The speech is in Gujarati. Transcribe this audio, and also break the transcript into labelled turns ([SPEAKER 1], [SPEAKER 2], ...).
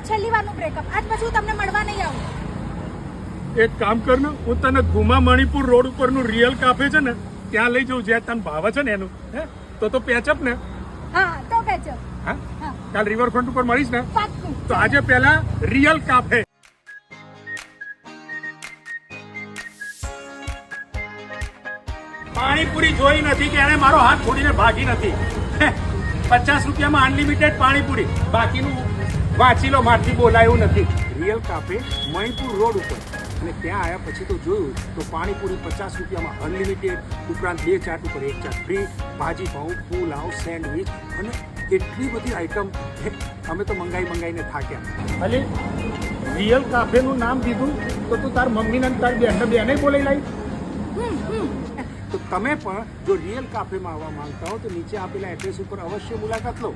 [SPEAKER 1] છેલ્લી વારનું બ્રેકઅપ. આજ પછી હું તમને મળવા નહીં આવું.
[SPEAKER 2] એક કામ કર ને, હું તને ગુમા મણિપુર રોડ ઉપરનું રિયલ કાફે છે ને ત્યાં લઈ જાઉં, જ્યાં તને ભાવે છે ને એનું. હે તો પેચઅપ ને.
[SPEAKER 1] હા તો બેચો.
[SPEAKER 2] હા
[SPEAKER 1] હા
[SPEAKER 2] કાલ રિવરફ્રન્ટ ઉપર મળીશ ને.
[SPEAKER 1] પાક્કું.
[SPEAKER 2] તો આજે પહેલા રિયલ કાફે. પાણીપુરી જોઈ નથી કે એને મારો હાથ છોડીને ભાગી નથી. 50 રૂપિયામાં અનલિમિટેડ પાણીપુરી, બાકીનું વાંચી લો, મારથી બોલાયું નથી. રિયલ કાફે મણિપુર રોડ ઉપર. અને ત્યાં આવ્યા પછી તો જોયું તો પાણીપુરી 50 રૂપિયામાં અનલિમિટેડ, ઉપરાંત 2 ચાટ ઉપર 1 ચાટ ફ્રી, ભાજી પાઉં, પુલાવ, સેન્ડવિચ અને એટલી બધી આઈટમ. અમે તો મંગાઈને થાક્યા. અલી રિયલ કાફેનું નામ દીધું તો તું તાર મમ્મીને તાર બેને બોલાઈ લાવી. તો તમે પણ જો રિયલ કાફેમાં આવવા માંગતા હો તો નીચે આપેલા એડ્રેસ ઉપર અવશ્ય મુલાકાત લો.